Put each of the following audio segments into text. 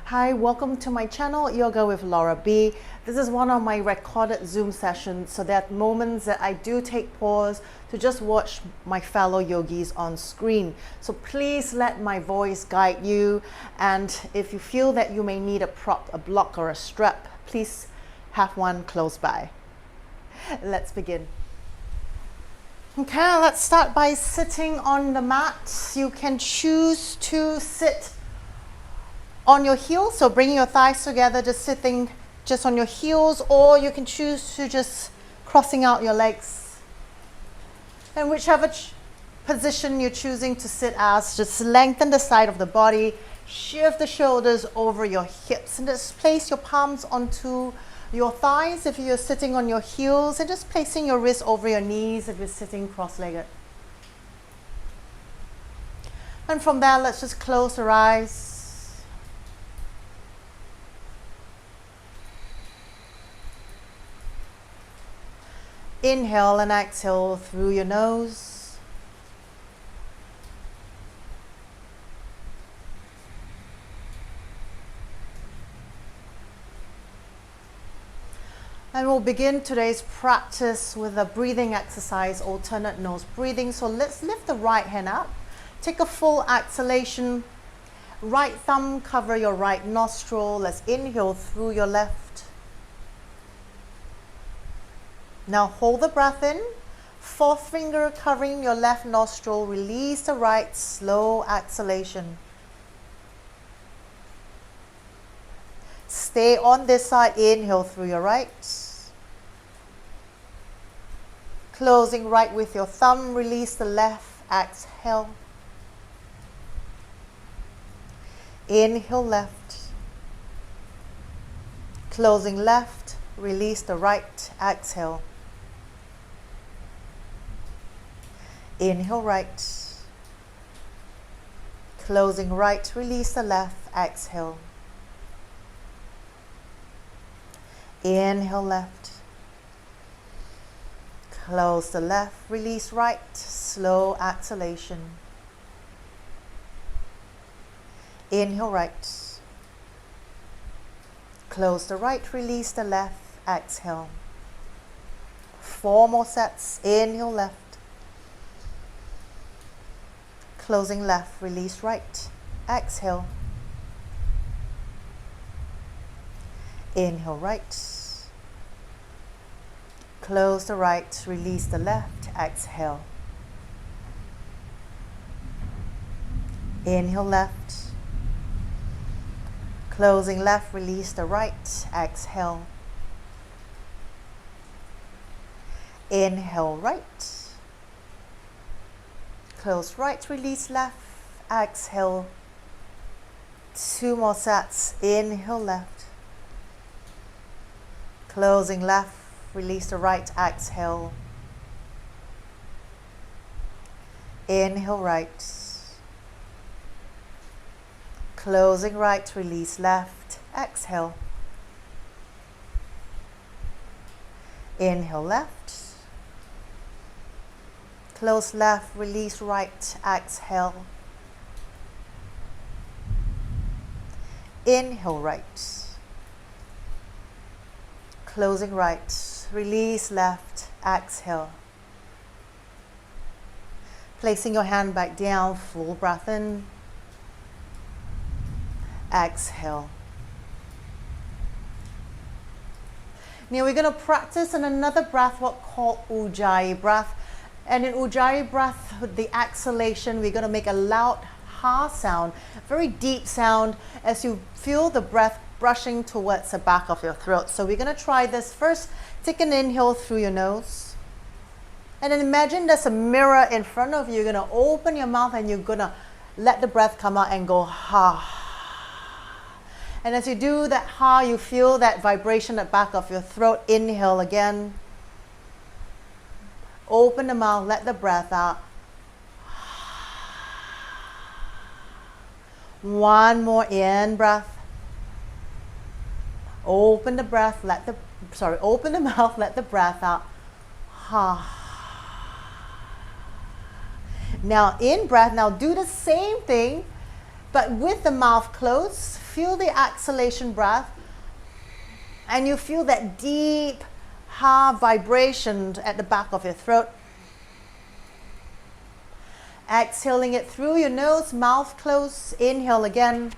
Hi, welcome to my channel, Yoga with Laura B. This is one of my recorded Zoom sessions, so there are moments that I do take pause to just watch my fellow yogis on screen. So please let my voice guide you, and if you feel that you may need a prop, a block or a strap, please have one close by. Let's begin. Okay, let's start by sitting on the mat. You can choose to sit on your heels, so bringing your thighs together, just sitting just on your heels, or you can choose to just crossing out your legs. And whichever position you're choosing to sit as, just lengthen the side of the body, shift the shoulders over your hips, and just place your palms onto your thighs if you're sitting on your heels, and just placing your wrists over your knees if you're sitting cross-legged. And from there, let's just close your eyes. Inhale and exhale through your nose. And we'll begin today's practice with a breathing exercise, alternate nose breathing. So let's lift the right hand up. Take a full exhalation. Right thumb cover your right nostril. Let's inhale through your left. Now hold the breath in, fourth finger covering your left nostril, release the right, slow exhalation. Stay on this side, inhale through your right. Closing right with your thumb, release the left, exhale. Inhale left. Closing left, release the right, exhale. Inhale right, closing right, release the left, exhale. Inhale left, close the left, release right, slow exhalation. Inhale right, close the right, release the left, exhale. 4 more sets, inhale left. Closing left, release right, exhale. Inhale right. Close the right, release the left, exhale. Inhale left. Closing left, release the right, exhale. Inhale right. Close right, release left, exhale. 2 more sets, inhale left. Closing left, release the right, exhale. Inhale right. Closing right, release left, exhale. Inhale left. Close left, release right, exhale. Inhale right. Closing right, release left, exhale. Placing your hand back down, full breath in. Exhale. Now we're going to practice in another breath, what called Ujjayi breath. And in Ujjayi breath, with the exhalation, we're going to make a loud ha sound, very deep sound, as you feel the breath brushing towards the back of your throat. So we're going to try this first. Take an inhale through your nose. And then imagine there's a mirror in front of you. You're going to open your mouth and you're going to let the breath come out and go ha. And as you do that ha, you feel that vibration at the back of your throat. Inhale again. Open the mouth, let the breath out. 1 more in breath. Open the breath, open the mouth, let the breath out. Ha. Now in breath, now do the same thing. but with the mouth closed. Feel the exhalation breath, and you feel that deep ha vibration at the back of your throat. Exhaling it through your nose, mouth closed. Inhale again.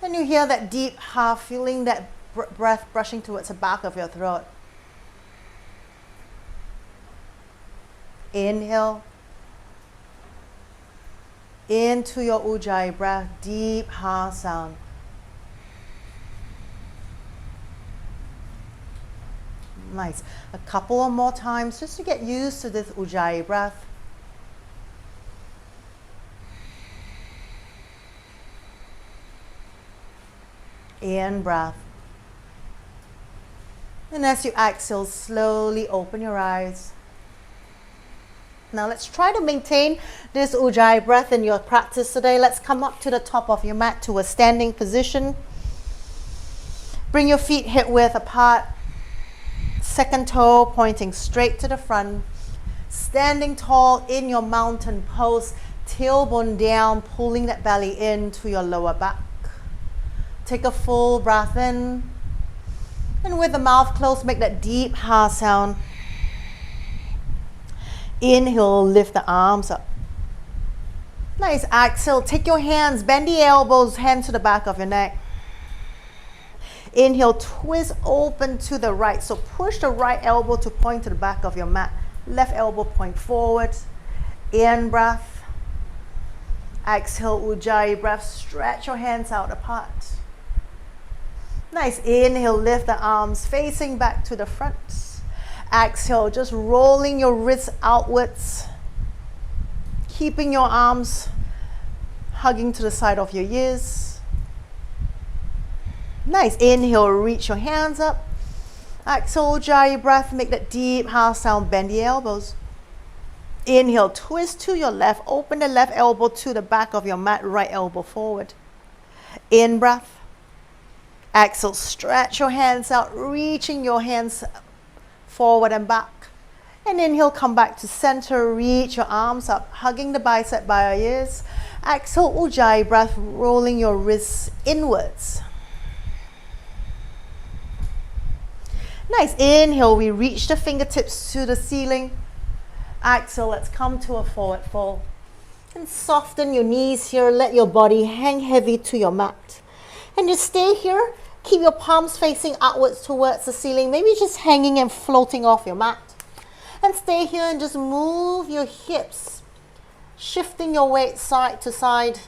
And you hear that deep ha, feeling that breath brushing towards the back of your throat. Inhale. Into your ujjayi breath, deep ha sound. Nice. A couple or more times just to get used to this ujjayi breath. In breath. And as you exhale, slowly open your eyes. Now let's try to maintain this ujjayi breath in your practice today. Let's come up to the top of your mat to a standing position. Bring your feet hip width apart. Second toe pointing straight to the front. Standing tall in your mountain pose. Tailbone down, pulling that belly into your lower back. Take a full breath in. And with the mouth closed, make that deep ha sound. Inhale, lift the arms up. Nice. Exhale, take your hands, bend the elbows, hands to the back of your neck. Inhale, twist open to the right. So push the right elbow to point to the back of your mat. Left elbow point forward. In breath. Exhale, ujjayi breath. Stretch your hands out apart. Nice. Inhale, lift the arms facing back to the front. Exhale, just rolling your wrists outwards. Keeping your arms hugging to the side of your ears. Nice. Inhale, reach your hands up. Exhale, ujjayi breath. Make that deep ha sound. Bend the elbows. Inhale, twist to your left. Open the left elbow to the back of your mat. Right elbow forward. In breath. Exhale, stretch your hands out, reaching your hands forward and back. And inhale, come back to center, reach your arms up, hugging the bicep by your ears. Exhale, ujjayi breath, rolling your wrists inwards. Nice. Inhale, we reach the fingertips to the ceiling. Exhale, let's come to a forward fold. And soften your knees here, let your body hang heavy to your mat. And just stay here. Keep your palms facing outwards towards the ceiling, maybe just hanging and floating off your mat. And stay here and just move your hips, shifting your weight side to side.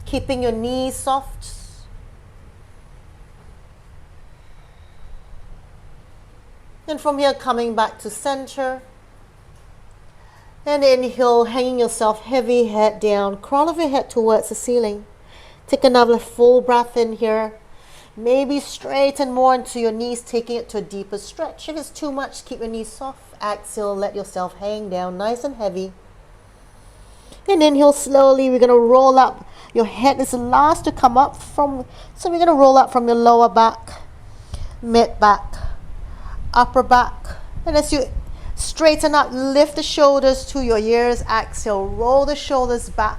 Keeping your knees soft. And from here, coming back to center. And inhale, hanging yourself heavy, head down, crown of your head towards the ceiling. Take another full breath in here. Maybe straighten more into your knees, taking it to a deeper stretch. If it's too much, keep your knees soft. Exhale, let yourself hang down, nice and heavy. And inhale slowly, we're going to roll up. Your head is the last to come up from, so we're going to roll up from your lower back, mid back, upper back. And as you straighten up, lift the shoulders to your ears. Exhale, roll the shoulders back.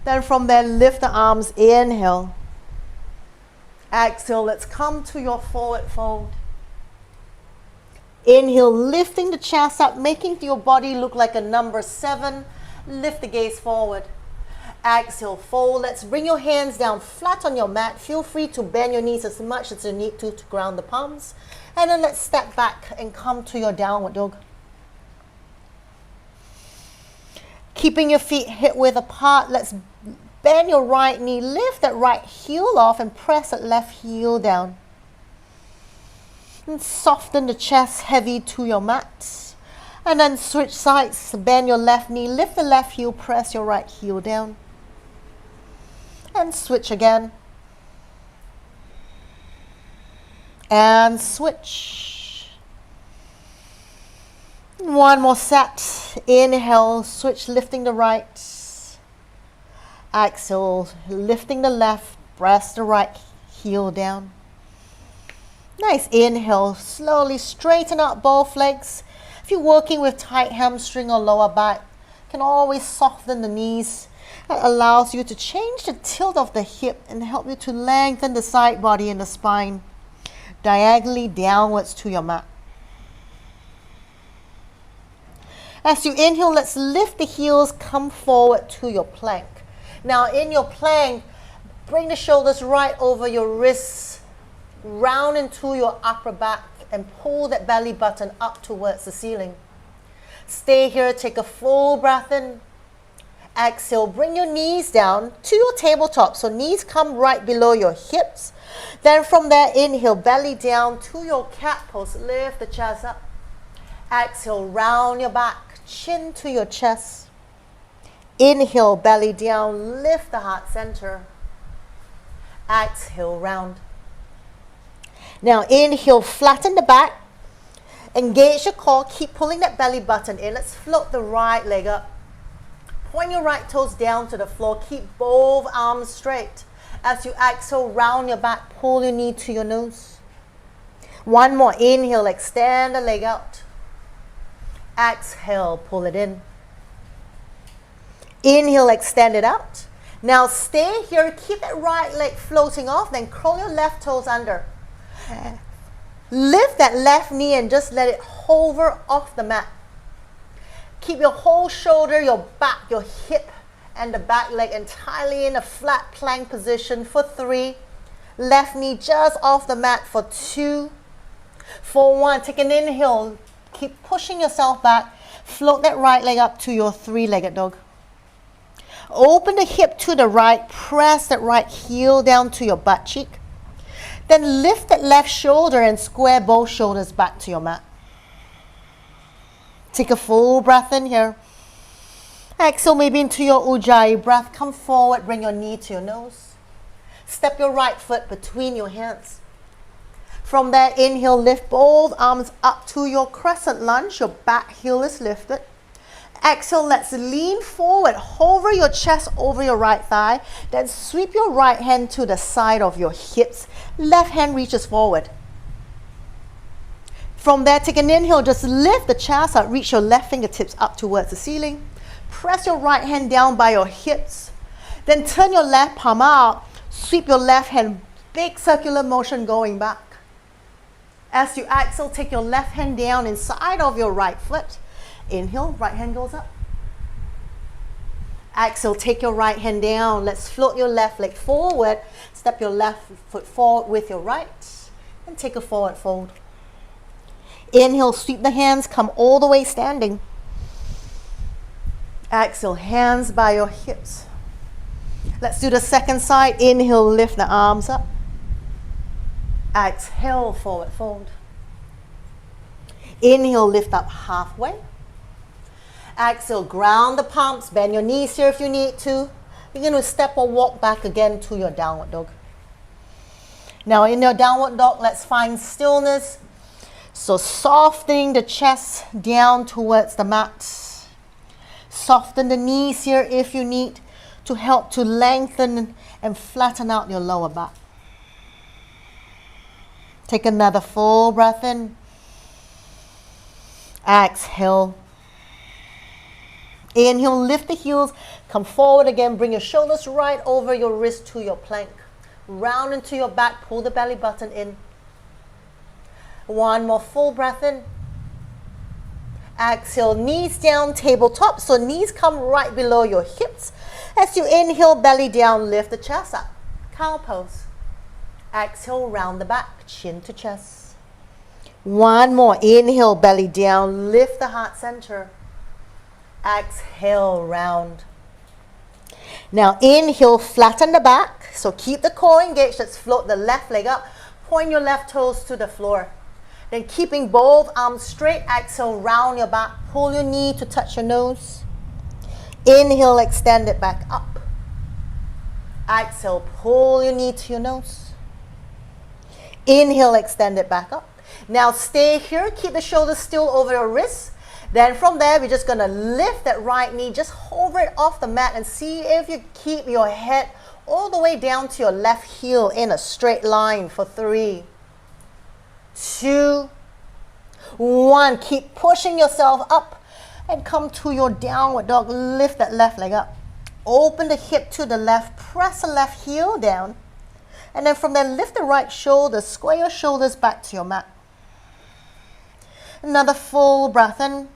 Then from there, lift the arms. Inhale. Exhale, let's come to your forward fold. Inhale, lifting the chest up, making your body look like a number 7. Lift the gaze forward. Exhale, fold. Let's bring your hands down flat on your mat. Feel free to bend your knees as much as you need to ground the palms. And then let's step back and come to your downward dog. Keeping your feet hip width apart, let's bend your right knee, lift that right heel off and press that left heel down. And soften the chest heavy to your mat. And then switch sides, bend your left knee, lift the left heel, press your right heel down. And switch again. And switch. One more set. Inhale, switch, lifting the right. Exhale, lifting the left, press the right heel down. Nice. Inhale, slowly straighten out both legs. If you're working with tight hamstring or lower back, you can always soften the knees. That allows you to change the tilt of the hip and help you to lengthen the side body and the spine diagonally downwards to your mat. As you inhale, let's lift the heels, come forward to your plank. Now in your plank, bring the shoulders right over your wrists, round into your upper back, and pull that belly button up towards the ceiling. Stay here, take a full breath in. Exhale, bring your knees down to your tabletop, so knees come right below your hips. Then from there, inhale, belly down to your cat pose, lift the chest up. Exhale, round your back, chin to your chest. Inhale, belly down, lift the heart center. Exhale, round. Now inhale, flatten the back. Engage your core, keep pulling that belly button in. Let's float the right leg up. Point your right toes down to the floor. Keep both arms straight. As you exhale, round your back, pull your knee to your nose. One more, inhale, extend the leg out. Exhale, pull it in. Inhale, extend it out. Now stay here, keep that right leg floating off, then curl your left toes under. Lift that left knee and just let it hover off the mat. Keep your whole shoulder, your back, your hip, and the back leg entirely in a flat plank position for 3. Left knee just off the mat for 2. For 1, take an inhale. Keep pushing yourself back. Float that right leg up to your 3-legged dog. Open the hip to the right. Press that right heel down to your butt cheek. Then lift that left shoulder and square both shoulders back to your mat. Take a full breath in here. Exhale maybe into your ujjayi breath. Come forward, bring your knee to your nose. Step your right foot between your hands. From there, inhale, lift both arms up to your crescent lunge. Your back heel is lifted. Exhale, let's lean forward. Hover your chest over your right thigh. Then sweep your right hand to the side of your hips. Left hand reaches forward. From there, take an inhale. Just lift the chest up. Reach your left fingertips up towards the ceiling. Press your right hand down by your hips. Then turn your left palm out. Sweep your left hand. Big circular motion going back. As you exhale, take your left hand down inside of your right foot. Inhale, right hand goes up. Exhale, take your right hand down. Let's float your left leg forward. Step your left foot forward with your right. And take a forward fold. Inhale, sweep the hands, come all the way standing. Exhale, hands by your hips. Let's do the second side. Inhale, lift the arms up. Exhale, forward fold. Inhale, lift up halfway. Exhale, ground the palms, bend your knees here if you need to. You're going to step or walk back again to your downward dog. Now in your downward dog, let's find stillness. So softening the chest down towards the mat. Soften the knees here if you need to help to lengthen and flatten out your lower back. Take another full breath in. Exhale. Inhale, lift the heels, come forward again, bring your shoulders right over your wrist to your plank. Round into your back, pull the belly button in. One more full breath in. Exhale, knees down, tabletop, so knees come right below your hips. As you inhale, belly down, lift the chest up. Cow pose. Exhale, round the back, chin to chest. One more, inhale, belly down, lift the heart center. Exhale, round. Now inhale, flatten the back. So keep the core engaged. Let's float the left leg up. Point your left toes to the floor. Then keeping both arms straight, exhale, round your back. Pull your knee to touch your nose. Inhale, extend it back up. Exhale, pull your knee to your nose. Inhale, extend it back up. Now stay here. Keep the shoulders still over your wrists. Then from there, we're just going to lift that right knee, just hover it off the mat and see if you keep your head all the way down to your left heel in a straight line for 3, 2, 1. Keep pushing yourself up and come to your downward dog. Lift that left leg up. Open the hip to the left. Press the left heel down. And then from there, lift the right shoulder. Square your shoulders back to your mat. Another full breath in.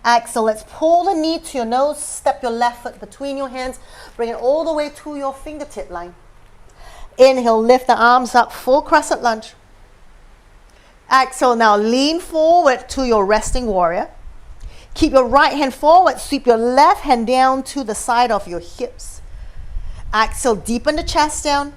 Exhale. Let's pull the knee to your nose. Step your left foot between your hands. Bring it all the way to your fingertip line. Inhale. Lift the arms up. Full crescent lunge. Exhale. Now lean forward to your resting warrior. Keep your right hand forward. Sweep your left hand down to the side of your hips. Exhale. Deepen the chest down.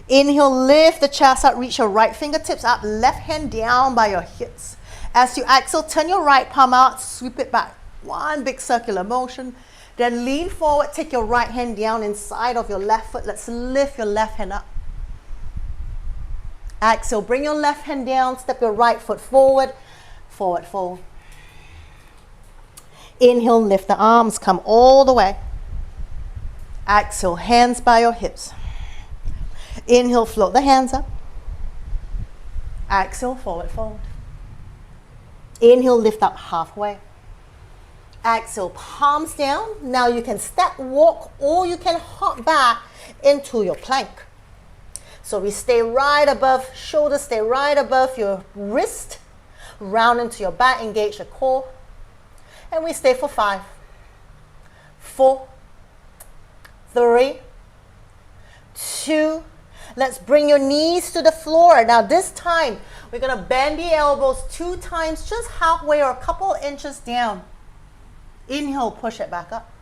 Inhale. Lift the chest up. Reach your right fingertips up. Left hand down by your hips. As you exhale, turn your right palm out. Sweep it back. One big circular motion. Then lean forward. Take your right hand down inside of your left foot. Let's lift your left hand up. Exhale. Bring your left hand down. Step your right foot forward. Forward fold. Inhale, lift the arms, come all the way. Exhale, hands by your hips. Inhale, float the hands up. Exhale, forward fold. Inhale, lift up halfway. Exhale, palms down. Now you can step, walk, or you can hop back into your plank. So we stay right above, shoulders stay right above your wrist. Round into your back, engage the core. And we stay for 5, 4, 3, 2. Let's bring your knees to the floor. Now this time, we're going to bend the elbows 2 times, just halfway or a couple inches down. Inhale, push it back up.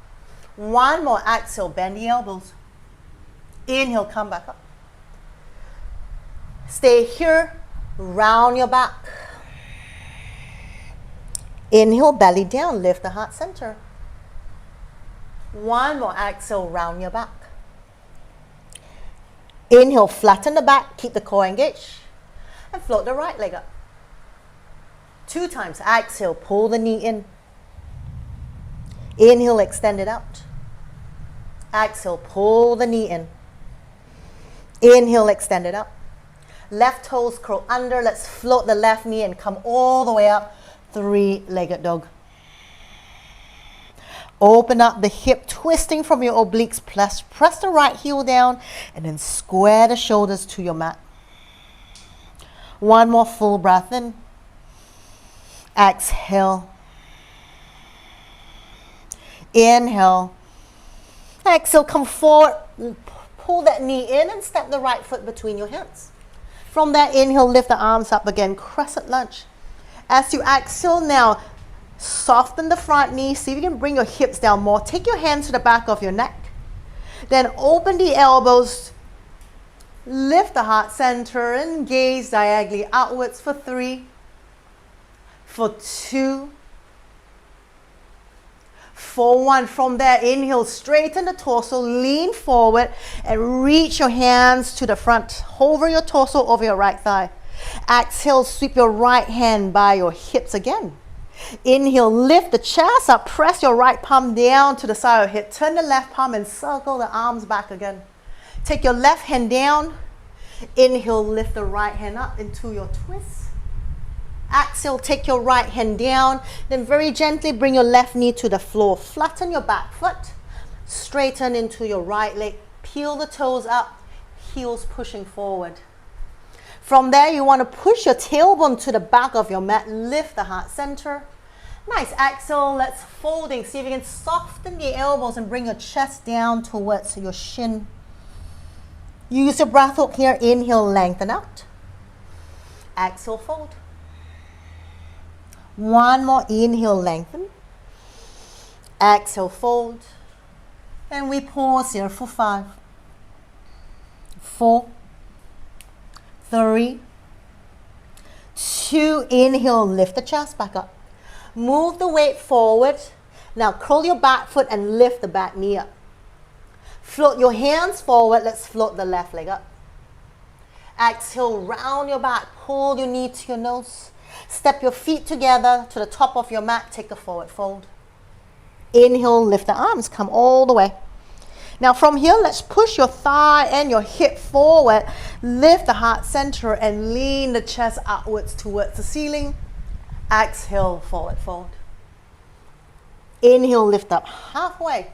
1 more, exhale, bend the elbows. Inhale, come back up. Stay here, round your back. Inhale, belly down, lift the heart center. 1 more, exhale, round your back. Inhale, flatten the back, keep the core engaged. And float the right leg up. 2 times, exhale, pull the knee in. Inhale, extend it out. Exhale, pull the knee in. Inhale, extend it up. Left toes curl under. Let's float the left knee and come all the way up. 3-legged dog. Open up the hip, twisting from your obliques. Press the right heel down and then square the shoulders to your mat. 1 more full breath in. Exhale. Inhale. Exhale, come forward. Pull that knee in and step the right foot between your hands. From that, inhale, lift the arms up again, crescent lunge. As you exhale now, soften the front knee. See if you can bring your hips down more. Take your hands to the back of your neck. Then open the elbows. Lift the heart center and gaze diagonally outwards for 3, for 2, for 1. From there, inhale, straighten the torso, lean forward and reach your hands to the front. Hover your torso over your right thigh. Exhale, sweep your right hand by your hips again. Inhale, lift the chest up, press your right palm down to the side of your hip. Turn the left palm and circle the arms back again. Take your left hand down. Inhale, lift the right hand up into your twist. Exhale, take your right hand down. Then very gently bring your left knee to the floor. Flatten your back foot. Straighten into your right leg. Peel the toes up. Heels pushing forward. From there, you want to push your tailbone to the back of your mat. Lift the heart center. Nice. Exhale. Let's folding. See if you can soften the elbows and bring your chest down towards your shin. Use your breath hook here. Inhale, lengthen out. Exhale, fold. 1 more. Inhale, lengthen. Exhale, fold. And we pause here for 5, 4, 3, 2, inhale, lift the chest back up. Move the weight forward. Now curl your back foot and lift the back knee up. Float your hands forward. Let's float the left leg up. Exhale, round your back. Pull your knee to your nose. Step your feet together to the top of your mat. Take a forward fold. Inhale, lift the arms. Come all the way. Now from here, let's push your thigh and your hip forward. forward, lift the heart center and lean the chest outwards towards the ceiling. Exhale, forward fold. Inhale, lift up halfway.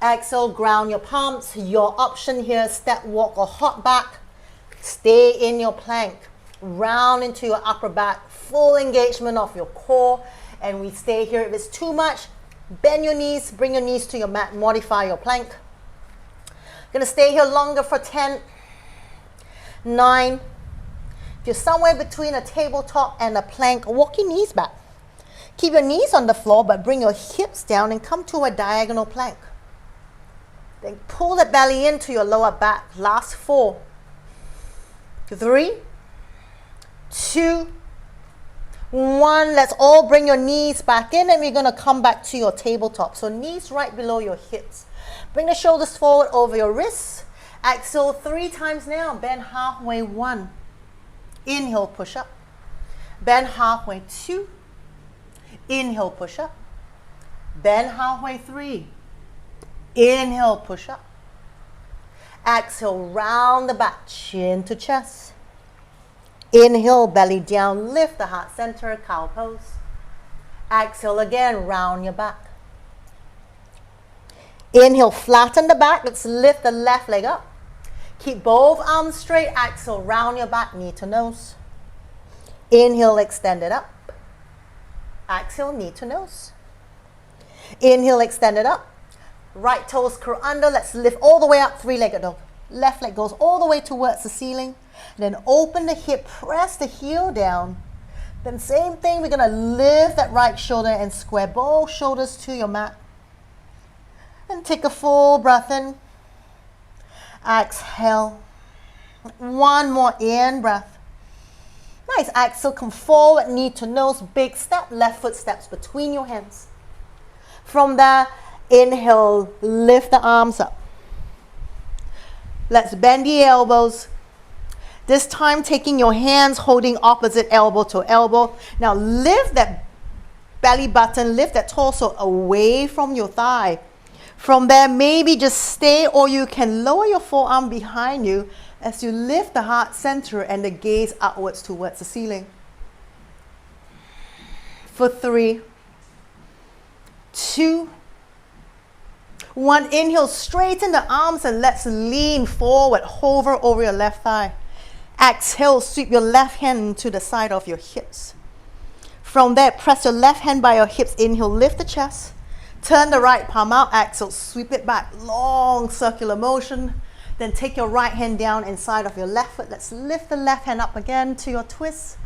Exhale, ground your palms. Your option here, step, walk, or hop back. Stay in your plank. Round into your upper back. Full engagement of your core. And we stay here. If it's too much, bend your knees. Bring your knees to your mat. Modify your plank. Gonna stay here longer for 10, 9. If you're somewhere between a tabletop and a plank, walk your knees back. Keep your knees on the floor, but bring your hips down and come to a diagonal plank. Then pull the belly into your lower back. Last 4, 3, 2, 1. Let's all bring your knees back in, and we're going to come back to your tabletop. So knees right below your hips. Bring the shoulders forward over your wrists. Exhale 3 times now. Bend halfway. 1. Inhale, push up. Bend halfway. 2. Inhale, push up. Bend halfway. 3. Inhale, push up. Exhale, round the back, chin to chest. Inhale, belly down, lift the heart center, cow pose. Exhale again, round your back. Inhale, flatten the back. Let's lift the left leg up. Keep both arms straight. Exhale, round your back, knee to nose. Inhale, extend it up. Exhale, knee to nose. Inhale, extend it up. Right toes curl under. Let's lift all the way up, 3-legged dog. Left leg goes all the way towards the ceiling. Then open the hip, press the heel down. Then same thing, we're going to lift that right shoulder and square both shoulders to your mat. And take a full breath in. Exhale. 1 more in breath. Nice. Exhale, come forward, knee to nose, big step, left foot steps between your hands. From there, inhale, lift the arms up. Let's bend the elbows. This time, taking your hands, holding opposite elbow to elbow. Now, lift that belly button, lift that torso away from your thigh. From there, maybe just stay, or you can lower your forearm behind you as you lift the heart center and the gaze outwards towards the ceiling. For 3, 2, 1. Inhale, straighten the arms and let's lean forward, hover over your left thigh. Exhale, sweep your left hand to the side of your hips. From there, press your left hand by your hips. Inhale, lift the chest. Turn the right palm out. Exhale, sweep it back. Long circular motion. Then take your right hand down inside of your left foot. Let's lift the left hand up again to your twist.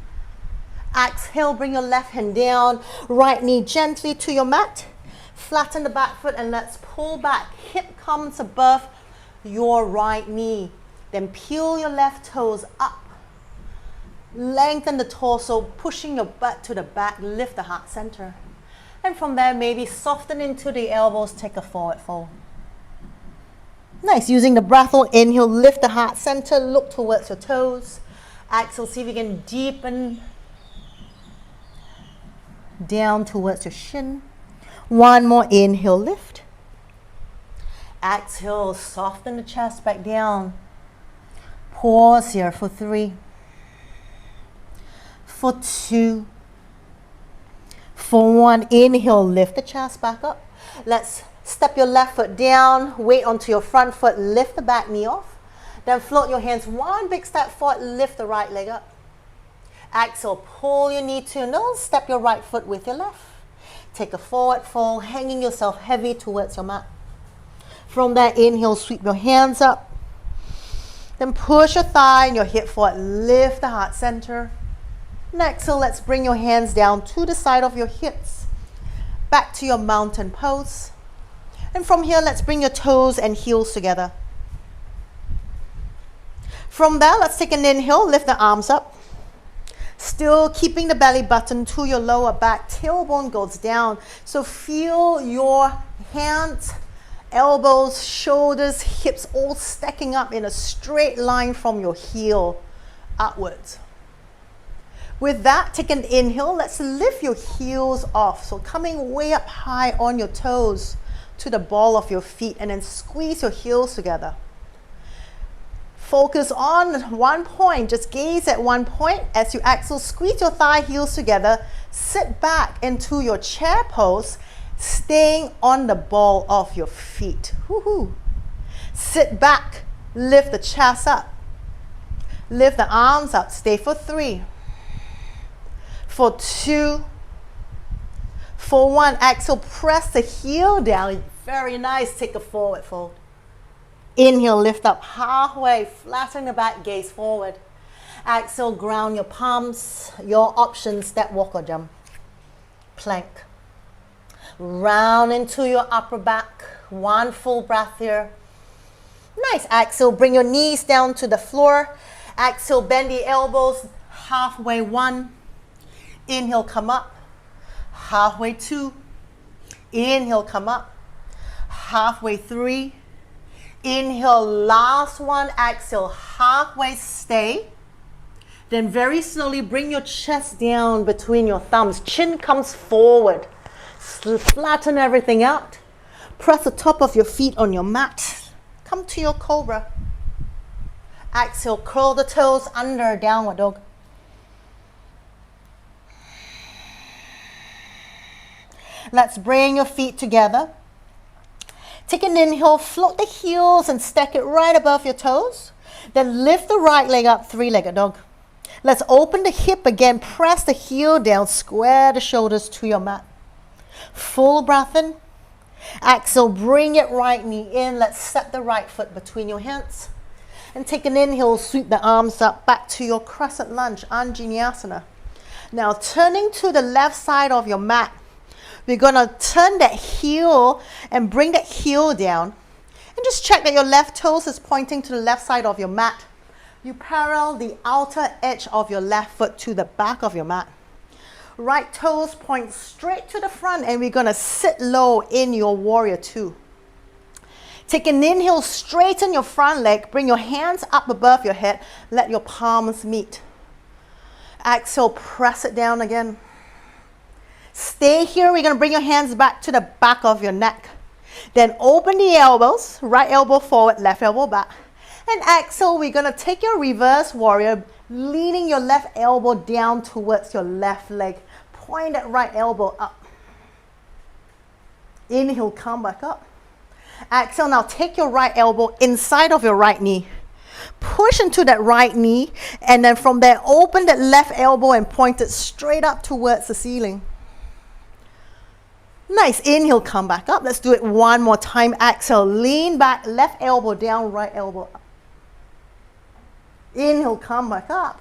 Exhale, bring your left hand down. Right knee gently to your mat. Flatten the back foot and let's pull back. Hip comes above your right knee. Then peel your left toes up. Lengthen the torso, pushing your butt to the back. Lift the heart center. And from there, maybe soften into the elbows. Take a forward fold. Nice. Using the breath hold, inhale, lift the heart center, look towards your toes. Exhale, see if you can deepen down towards your shin. 1 more, inhale, lift. Exhale, soften the chest back down. Pause here for 3, for 2, for 1. Inhale, lift the chest back up. Let's step your left foot down, weight onto your front foot, lift the back knee off. Then float your hands 1 big step forward, lift the right leg up. Exhale, pull your knee to your nose, step your right foot with your left. Take a forward fold, hanging yourself heavy towards your mat. From there, inhale, sweep your hands up. Then push your thigh and your hip forward, lift the heart center. Next, so let's bring your hands down to the side of your hips. Back to your mountain pose. And from here, let's bring your toes and heels together. From there, let's take an inhale, lift the arms up. Still keeping the belly button to your lower back, tailbone goes down. So feel your hands, elbows, shoulders, hips all stacking up in a straight line from your heel upwards. With that, take an inhale. Let's lift your heels off. So coming way up high on your toes to the ball of your feet and then squeeze your heels together. Focus on one point. Just gaze at one point. As you exhale, squeeze your thigh heels together. Sit back into your chair pose, staying on the ball of your feet. Woohoo. Sit back. Lift the chest up. Lift the arms up. Stay for 3. For 2. For 1. Exhale, press the heel down. Very nice. Take a forward fold. Inhale, lift up halfway, flatten the back, gaze forward. Exhale, ground your palms. Your option, step, walk or jump. Plank. Round into your upper back. 1 full breath here. Nice. Exhale, bring your knees down to the floor. Exhale, bend the elbows. Halfway 1. Inhale, come up. Halfway 2. Inhale, come up. Halfway 3. Inhale, last one. Exhale, halfway, stay. Then very slowly bring your chest down between your thumbs. Chin comes forward. Flatten everything out. Press the top of your feet on your mat. Come to your cobra. Exhale, curl the toes under, downward dog. Let's bring your feet together. Take an inhale, float the heels and stack it right above your toes. Then lift the right leg up, 3-legged dog. Let's open the hip again, press the heel down, square the shoulders to your mat. Full breath in. Exhale, bring it right knee in. Let's step the right foot between your hands. And take an inhale, sweep the arms up, back to your crescent lunge, Anjaneyasana. Now turning to the left side of your mat, we're going to turn that heel and bring that heel down. And just check that your left toes is pointing to the left side of your mat. You parallel the outer edge of your left foot to the back of your mat. Right toes point straight to the front and we're going to sit low in your warrior 2. Take an inhale, straighten your front leg, bring your hands up above your head, let your palms meet. Exhale, press it down again. Stay here. We're going to bring your hands back to the back of your neck. Then open the elbows, right elbow forward, left elbow back. And exhale, we're going to take your reverse warrior, leaning your left elbow down towards your left leg. Point that right elbow up. Inhale, come back up. Exhale, now take your right elbow inside of your right knee. Push into that right knee, and then from there, open that left elbow and point it straight up towards the ceiling. Nice. Inhale, come back up. Let's do it one more time. Exhale, lean back, left elbow down, right elbow up. Inhale, come back up.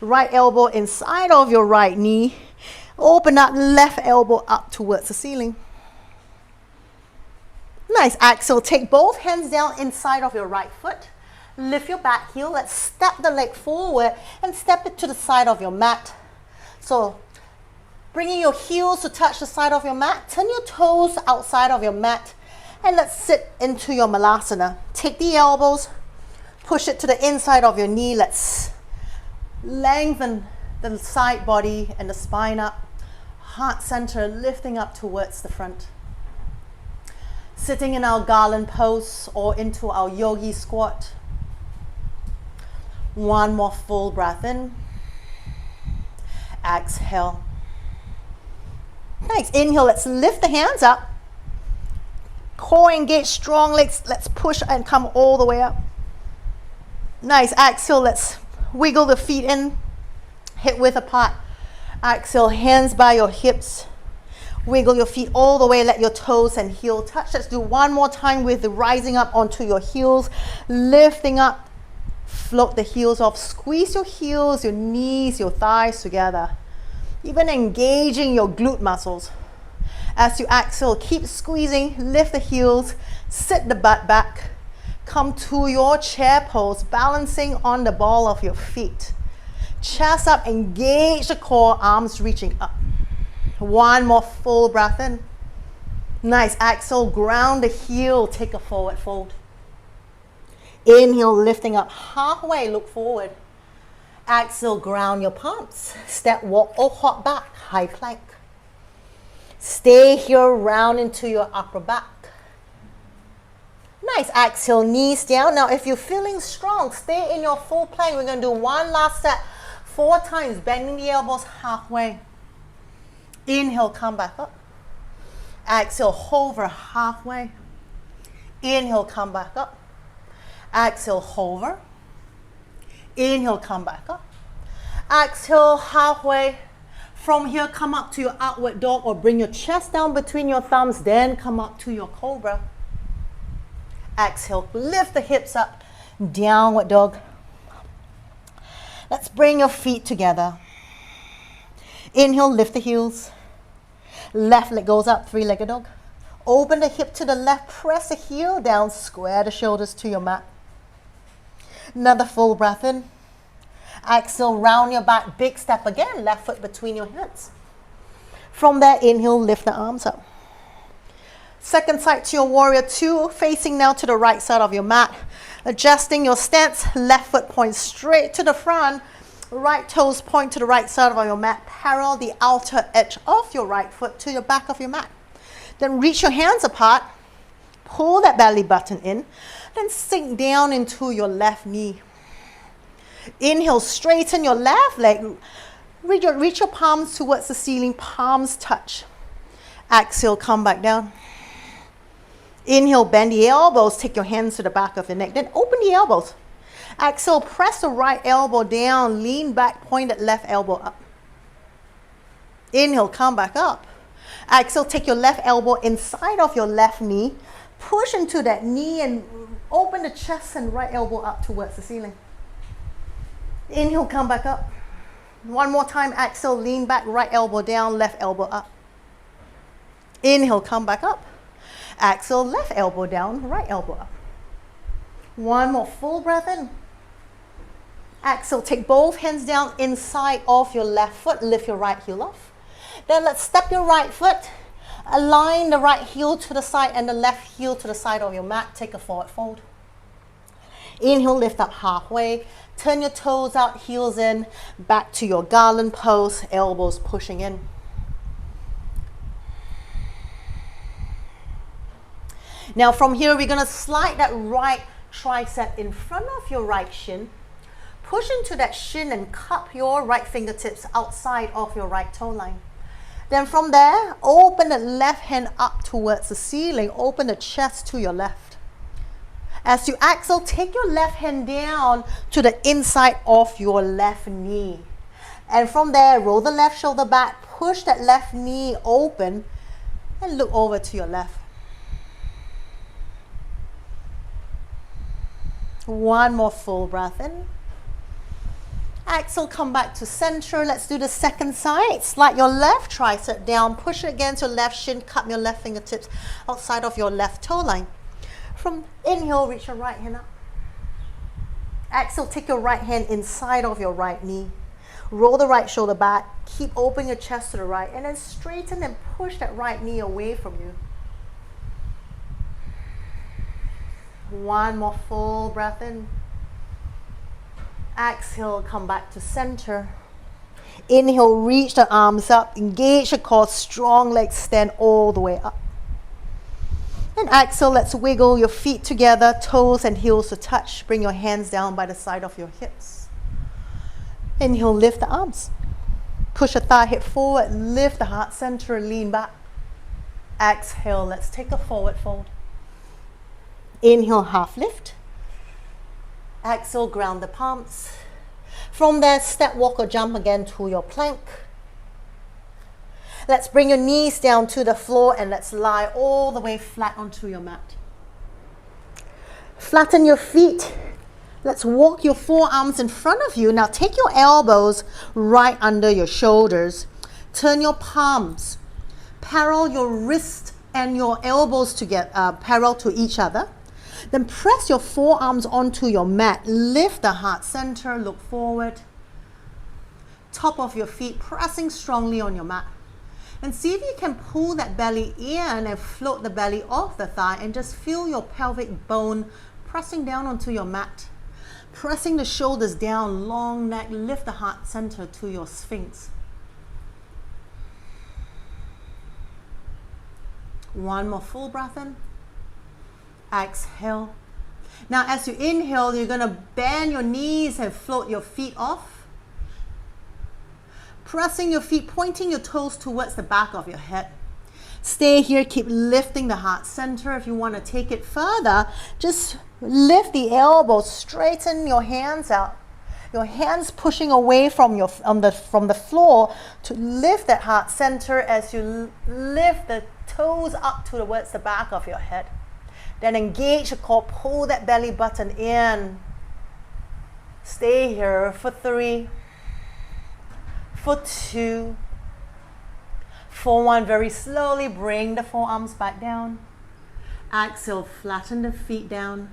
Right elbow inside of your right knee. Open up, left elbow up towards the ceiling. Nice. Exhale, take both hands down inside of your right foot. Lift your back heel. Let's step the leg forward and step it to the side of your mat. So, bringing your heels to touch the side of your mat. Turn your toes outside of your mat. And let's sit into your malasana. Take the elbows. Push it to the inside of your knee. Let's lengthen the side body and the spine up. Heart center lifting up towards the front. Sitting in our garland pose or into our yogi squat. One more full breath in. Exhale. Nice. Inhale, let's lift the hands up. Core engaged, strong legs. Let's push and come all the way up. Nice. Exhale, let's wiggle the feet in. Hip width apart. Exhale, hands by your hips. Wiggle your feet all the way. Let your toes and heel touch. Let's do one more time with the rising up onto your heels. Lifting up. Float the heels off. Squeeze your heels, your knees, your thighs together. Even engaging your glute muscles. As you exhale, keep squeezing, lift the heels, sit the butt back. Come to your chair pose, balancing on the ball of your feet. Chest up, engage the core, arms reaching up. One more full breath in. Nice. Exhale, ground the heel, take a forward fold. Inhale, lifting up halfway, look forward. Exhale, ground your palms. Step, walk, or hop back, high plank. Stay here, round into your upper back. Nice. Exhale, knees down. Now, if you're feeling strong, stay in your full plank. We're going to do one last set. 4 times, bending the elbows halfway. Inhale, come back up. Exhale, hover halfway. Inhale, come back up. Exhale, hover. Inhale, come back up. Exhale, halfway. From here, come up to your outward dog or bring your chest down between your thumbs, then come up to your cobra. Exhale, lift the hips up, downward dog. Let's bring your feet together. Inhale, lift the heels. Left leg goes up, 3-legged dog. Open the hip to the left, press the heel down, square the shoulders to your mat. Another full breath in. Exhale, round your back, big step again, left foot between your hands. From there, inhale, lift the arms up. Second side to your warrior 2, facing now to the right side of your mat. Adjusting your stance, left foot points straight to the front, right toes point to the right side of your mat, parallel the outer edge of your right foot to your back of your mat. Then reach your hands apart, pull that belly button in, then sink down into your left knee. Inhale, straighten your left leg, reach your palms towards the ceiling, palms touch. Exhale, come back down. Inhale, bend the elbows, take your hands to the back of your neck, then open the elbows. Exhale, press the right elbow down, lean back, point that left elbow up. Inhale, come back up. Exhale, take your left elbow inside of your left knee, push into that knee and open the chest and right elbow up towards the ceiling. Inhale, come back up. One more time, exhale, lean back, right elbow down, left elbow up. Inhale, come back up. Exhale, left elbow down, right elbow up. One more full breath in. Exhale, take both hands down inside of your left foot, lift your right heel off. Then let's step your right foot, align the right heel to the side and the left heel to the side of your mat, take a forward fold. Inhale, lift up halfway, turn your toes out, heels in, back to your garland pose, elbows pushing in. Now from here, we're going to slide that right tricep in front of your right shin. Push into that shin and cup your right fingertips outside of your right toe line. Then from there, open the left hand up towards the ceiling. Open the chest to your left. As you exhale, take your left hand down to the inside of your left knee. And from there, roll the left shoulder back, push that left knee open, and look over to your left. One more full breath in. Exhale, come back to center. Let's do the second side. Slide your left tricep down, push it against your left shin, cup your left fingertips outside of your left toe line. From inhale, reach your right hand up. Exhale, take your right hand inside of your right knee. Roll the right shoulder back. Keep opening your chest to the right, and then straighten and push that right knee away from you. One more full breath in. Exhale, come back to center. Inhale, reach the arms up, engage the core, strong legs, stand all the way up. And exhale, let's wiggle your feet together, toes and heels to touch. Bring your hands down by the side of your hips. Inhale, lift the arms. Push the thigh hip forward, lift the heart center, lean back. Exhale, let's take a forward fold. Inhale, half lift. Exhale, ground the palms. From there, step, walk or jump again to your plank. Let's bring your knees down to the floor and let's lie all the way flat onto your mat. Flatten your feet. Let's walk your forearms in front of you. Now take your elbows right under your shoulders. Turn your palms. Parallel your wrist and your elbows together, parallel to each other. Then press your forearms onto your mat. Lift the heart center, look forward. Top of your feet pressing strongly on your mat. And see if you can pull that belly in and float the belly off the thigh and just feel your pelvic bone pressing down onto your mat. Pressing the shoulders down, long neck, lift the heart center to your sphinx. One more full breath in. Exhale. Now as you inhale, you're going to bend your knees and float your feet off. Pressing your feet, pointing your toes towards the back of your head. Stay here, keep lifting the heart center. If you want to take it further, just lift the elbows, straighten your hands out. Your hands pushing away from the floor to lift that heart center as you lift the toes up towards the back of your head. Then engage the core, pull that belly button in. Stay here for 3, for 2, for 1. Very slowly bring the forearms back down. Exhale, flatten the feet down.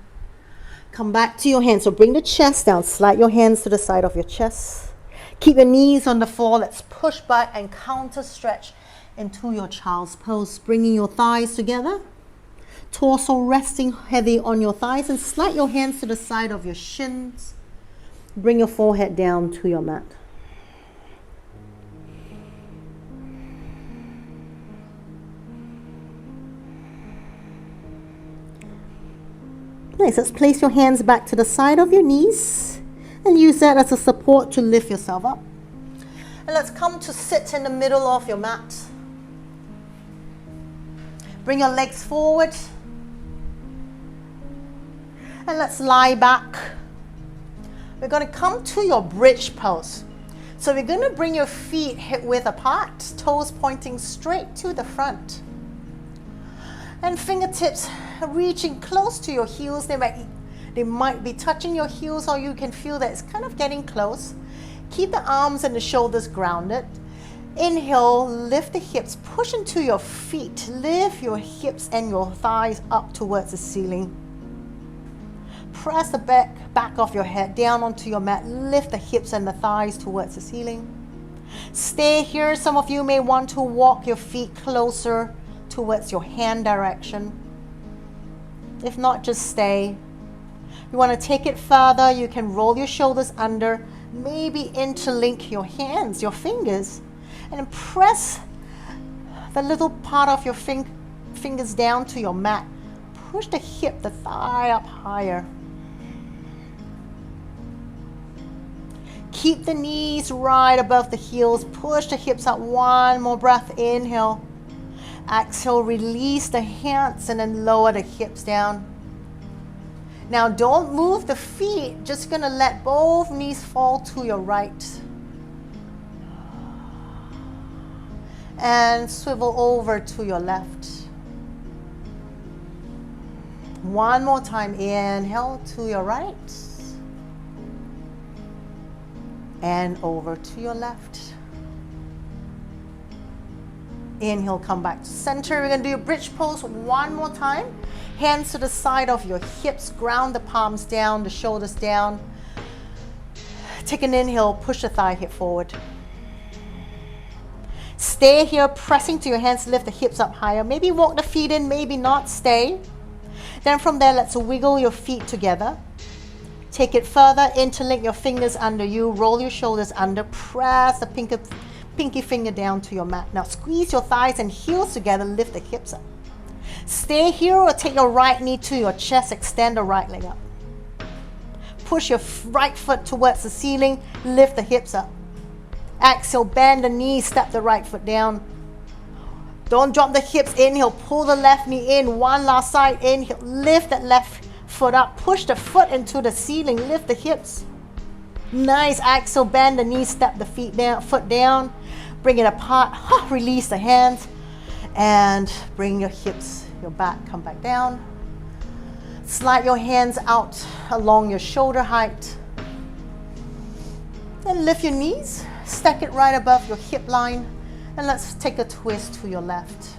Come back to your hands. So bring the chest down. Slide your hands to the side of your chest. Keep your knees on the floor. Let's push back and counter stretch into your child's pose. Bringing your thighs together. Torso resting heavy on your thighs, and slide your hands to the side of your shins. Bring your forehead down to your mat. Nice. Let's place your hands back to the side of your knees and use that as a support to lift yourself up. And let's come to sit in the middle of your mat. Bring your legs forward. And let's lie back. We're going to come to your bridge pose. So we're going to bring your feet hip width apart, toes pointing straight to the front. And fingertips reaching close to your heels. They might be touching your heels, or you can feel that it's kind of getting close. Keep the arms and the shoulders grounded. Inhale, lift the hips, push into your feet. Lift your hips and your thighs up towards the ceiling. Press the back of your head down onto your mat. Lift the hips and the thighs towards the ceiling. Stay here. Some of you may want to walk your feet closer towards your hand direction. If not, just stay. You want to take it further, you can roll your shoulders under, maybe interlink your hands, your fingers, and press the little part of your fingers down to your mat. Push the hip, the thigh up higher. Keep the knees right above the heels. Push the hips up. One more breath. Inhale. Exhale, release the hands and then lower the hips down. Now don't move the feet. Just going to let both knees fall to your right. And swivel over to your left. One more time. Inhale to your right. And over to your left. Inhale, come back to center. We're going to do a bridge pose one more time. Hands to the side of your hips. Ground the palms down, the shoulders down. Take an inhale, push the thigh hip forward. Stay here, pressing to your hands, lift the hips up higher. Maybe walk the feet in, maybe not, stay. Then from there, let's wiggle your feet together. Take it further, interlink your fingers under you, roll your shoulders under, press the pinky finger down to your mat. Now squeeze your thighs and heels together, lift the hips up. Stay here or take your right knee to your chest, extend the right leg up. Push your right foot towards the ceiling, lift the hips up. Exhale, bend the knees, step the right foot down. Don't drop the hips, inhale, pull the left knee in, one last side, inhale, lift that left foot up, push the foot into the ceiling, lift the hips. Nice. Exhale, bend the knees, step the foot down, bring it apart, release the hands, and bring your hips, your back, come back down. Slide your hands out along your shoulder height. Then lift your knees, stack it right above your hip line, and let's take a twist to your left.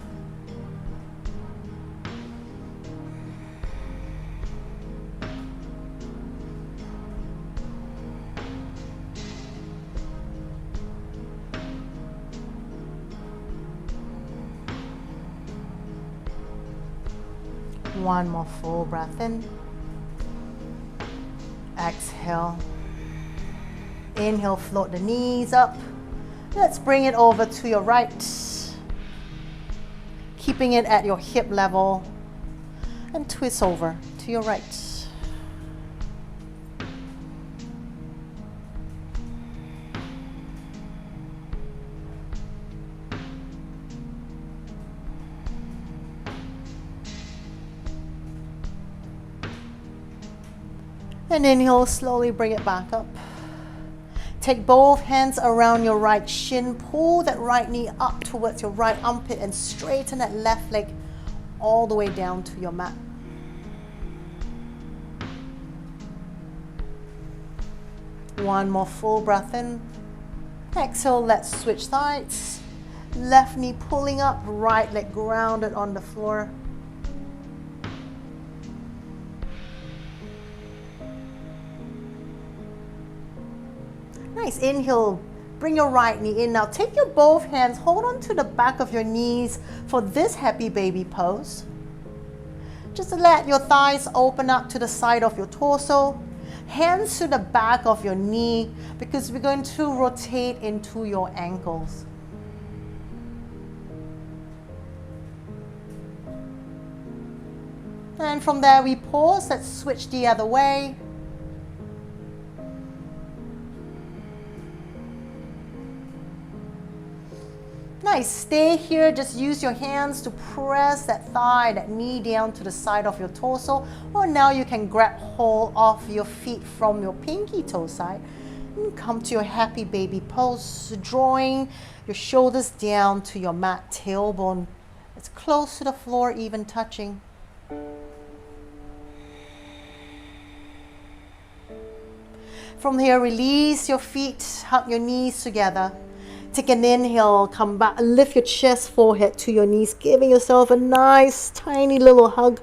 One more full breath in. Exhale. Inhale, float the knees up. Let's bring it over to your right. Keeping it at your hip level. And twist over to your right. And inhale, slowly bring it back up. Take both hands around your right shin. Pull that right knee up towards your right armpit and straighten that left leg all the way down to your mat. One more full breath in. Exhale, let's switch sides. Left knee pulling up, right leg grounded on the floor. Nice, inhale, bring your right knee in. Now take your both hands, hold on to the back of your knees for this happy baby pose. Just let your thighs open up to the side of your torso. Hands to the back of your knee because we're going to rotate into your ankles. And from there we pause, let's switch the other way. Nice, stay here, just use your hands to press that thigh, that knee down to the side of your torso. Or now you can grab hold of your feet from your pinky toe side and come to your happy baby pose, drawing your shoulders down to your mat, tailbone. It's close to the floor, even touching. From here, release your feet, hug your knees together. Take an inhale, come back, lift your chest, forehead to your knees, giving yourself a nice, tiny little hug.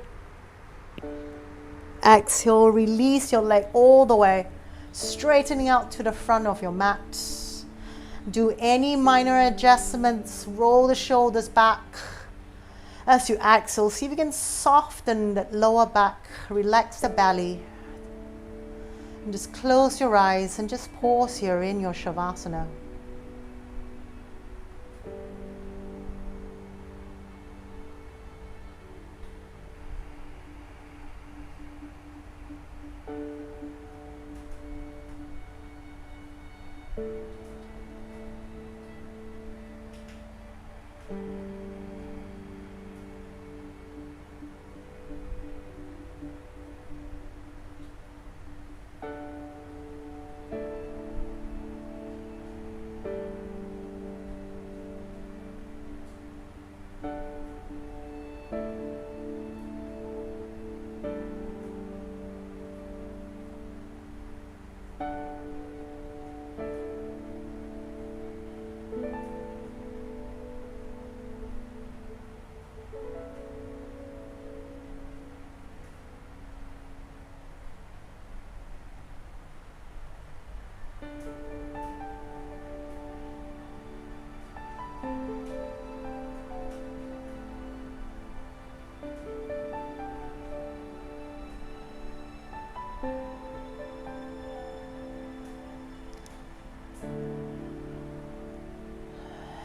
Exhale, release your leg all the way, straightening out to the front of your mat. Do any minor adjustments, roll the shoulders back. As you exhale, see if you can soften that lower back, relax the belly. And just close your eyes and just pause here in your Shavasana.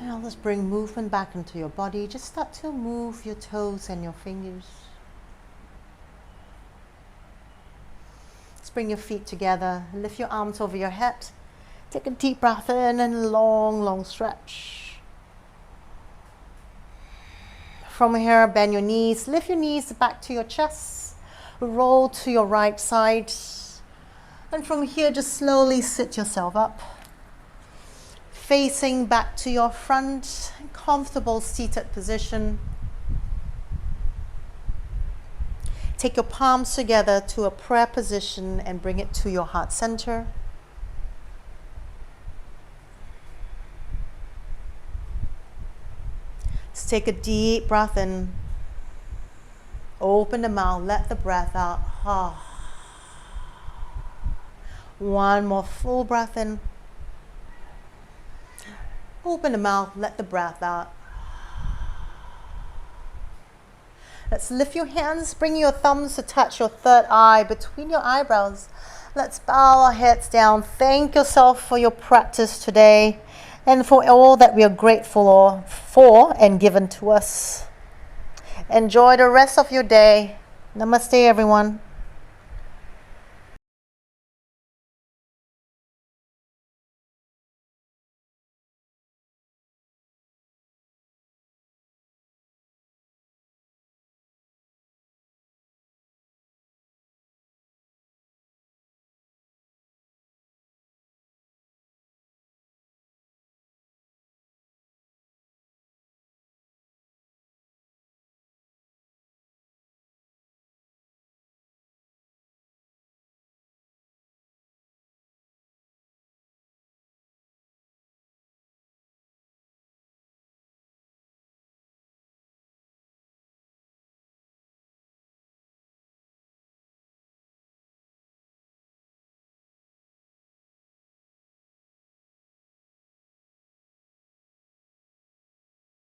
Now let's bring movement back into your body. Just start to move your toes and your fingers. Let's bring your feet together. Lift your arms over your head. Take a deep breath in and a long, long stretch. From here, bend your knees. Lift your knees back to your chest. Roll to your right side. And from here, just slowly sit yourself up. Facing back to your front, comfortable seated position. Take your palms together to a prayer position and bring it to your heart center. Let's take a deep breath in. Open the mouth, let the breath out. One more full breath in. Open the mouth, let the breath out. Let's lift your hands, bring your thumbs to touch your third eye between your eyebrows. Let's bow our heads down. Thank yourself for your practice today and for all that we are grateful for and given to us. Enjoy the rest of your day. Namaste, everyone.